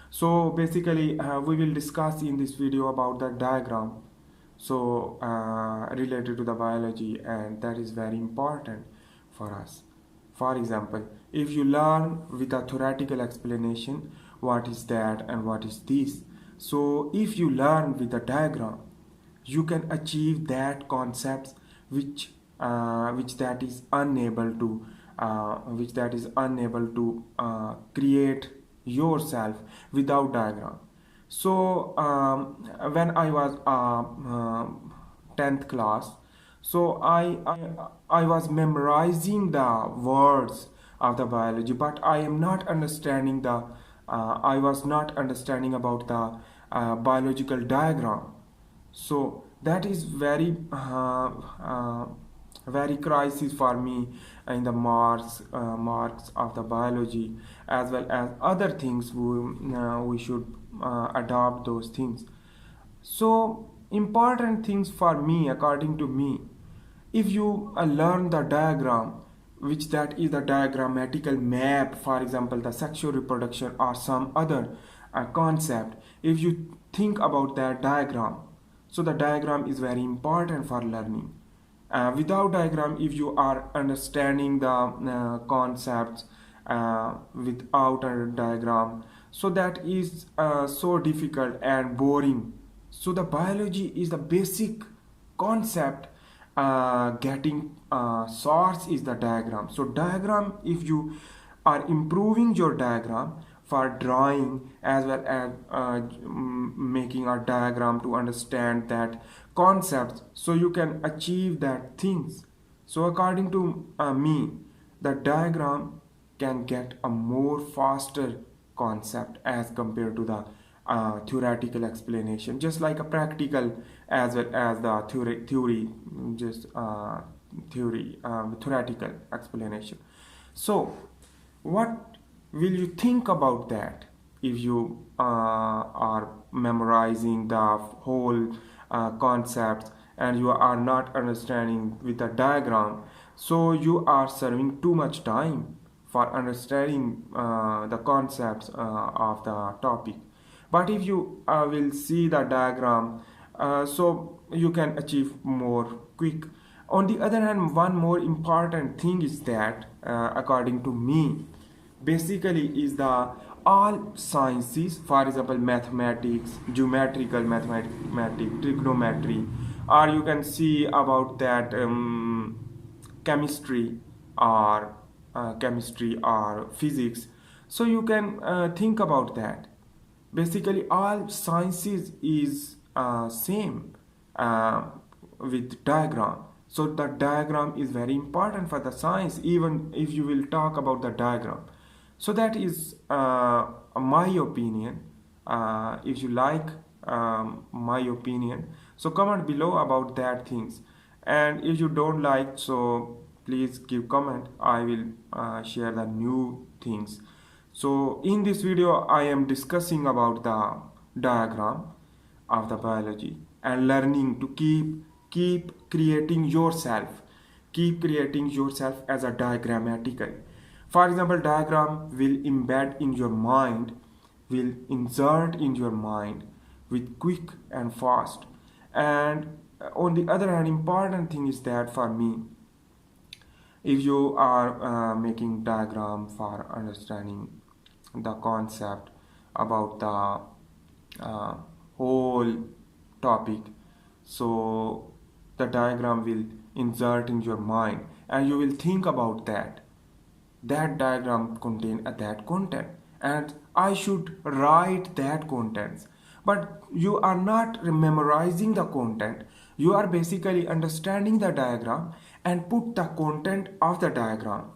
So basically we will discuss in this video about the diagram, so related to the biology, and that is very important for us. For example, if you learn with a theoretical explanation what is that and what is this, so if you learn with a diagram, you can achieve that concepts which that is unable to create yourself without diagram. So when I was 10th class, so I was memorizing the words of the biology, but I am not understanding the I was not understanding about the biological diagram. So that is very crisis for me in the marks of the biology, as well as other things. We should adopt those things. So important things for me, according to me, if you learn the diagram, which that is the diagrammatical map, for example the sexual reproduction or some other concept, if you think about that diagram, so the diagram is very important for learning. Without diagram, if you are understanding the concepts without a diagram, so that is so difficult and boring. So the biology is the basic concept. Getting source is the diagram. So diagram, if you are improving your diagram for drawing, as well as making a diagram to understand that concepts, so you can achieve that things. So according to me, the diagram can get a more faster concept as compared to the theoretical explanation, just like a practical as well as the theory just theoretical explanation. So what will you think about that if you are memorizing the whole concepts and you are not understanding with the diagram? So you are serving too much time for understanding the concepts of the topic. But if you will see the diagram, so you can achieve more quick. On the other hand, one more important thing is that according to me, basically is the all sciences, for example mathematics, geometrical mathematics, trigonometry, or you can see about that chemistry or physics. So you can think about that. Basically all sciences is same with diagram. So the diagram is very important for the science, even if you will talk about the diagram. So that is my opinion. If you like my opinion, so comment below about that things. And if you don't like, so please give comment. I will share the new things. So in this video I am discussing about the diagram of the biology and learning to keep creating yourself. Keep creating yourself as a diagrammatical. For example, diagram will embed in your mind, will insert in your mind with quick and fast. And on the other hand, important thing is that for me, if you are making diagram for understanding the concept about the whole topic, so the diagram will insert in your mind and you will think about that diagram contain that content, and I should write that contents. But you are not memorizing the content, you are basically understanding the diagram and put the content of the diagram.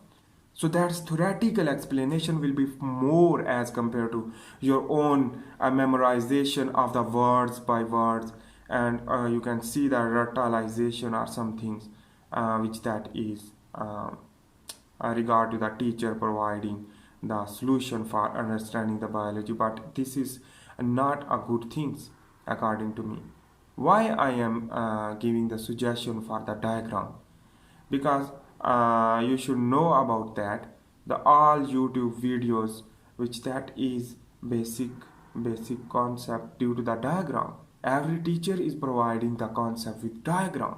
So that's theoretical explanation will be more as compared to your own memorization of the words by words. And you can see the ritualization or some things which that is regard to the teacher providing the solution for understanding the biology. But this is not a good things according to me. Why I am giving the suggestion for the diagram? Because you should know about that the all YouTube videos which that is basic basic concept due to the diagram. Every teacher is providing the concept with diagram.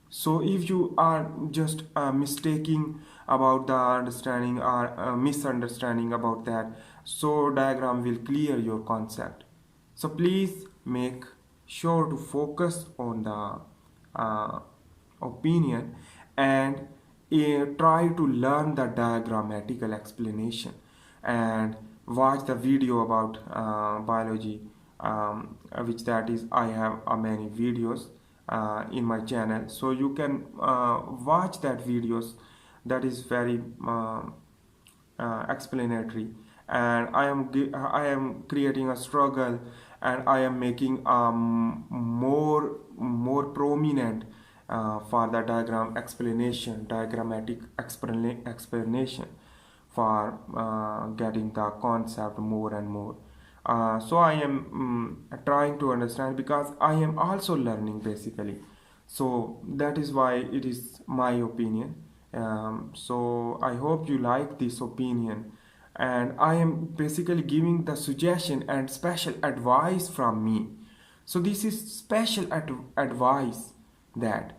So if you are just mistaking about the understanding or misunderstanding about that, so diagram will clear your concept. So please make sure to focus on the opinion and try to learn the diagrammatical explanation and watch the video about biology, which that is I have many videos in my channel, so you can watch that videos. That is very explanatory, and I am creating a struggle, and I am making more prominent for the diagram explanation, diagrammatic explanation for getting the concept more and more. So I am trying to understand because I am also learning basically. So that is why it is my opinion. So I hope you like this opinion, and I am basically giving the suggestion and special advice from me. So this is special advice that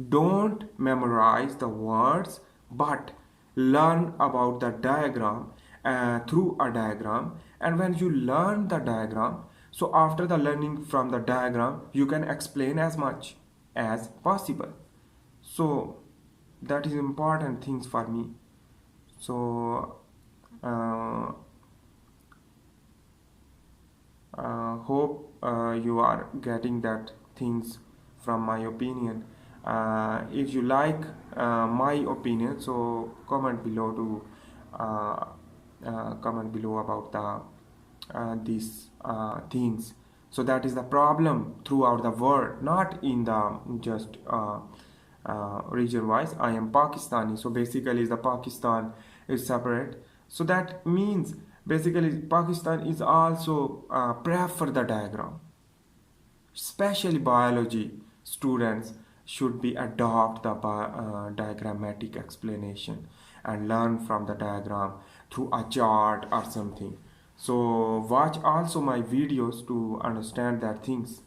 don't memorize the words, but learn about the diagram through a diagram. And when you learn the diagram, so after the learning from the diagram, you can explain as much as possible. So that is important things for me. So uh, hope you are getting that things from my opinion. If you like my opinion, so comment below to comment below about these things. So that is the problem throughout the world, not in the just region wise. I am Pakistani, so basically the Pakistan is separate. So that means basically Pakistan is also prefer the diagram. Especially biology students should be adopt the diagrammatic explanation and learn from the diagram through a chart or something. So watch also my videos to understand that things.